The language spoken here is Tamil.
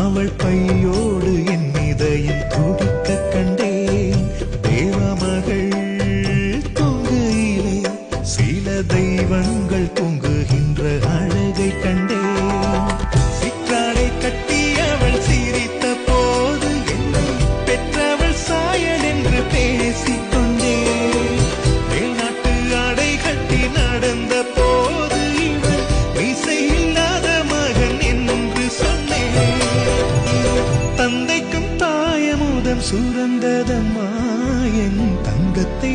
அவள் பையோடு என் இதயம் துடிக்க கண்டேன். தேவமகள் தூங்குயிலே சில தெய்வங்கள் தூங்குகின்ற அழகை கண்டேன். சிற்றாடை கட்டி அவள் சிரித்த போது என்னை பெற்றவள் சாயல் என்று பேசிக்கொண்டேன். மேல்நாட்டு ஆடை கட்டி நடந்த போது இவள் இசையில்லாத மகன் என்று சொன்னேன். தந்தைக்கும் தாயமுதம் சுரந்ததம்மா என் தங்கத்தை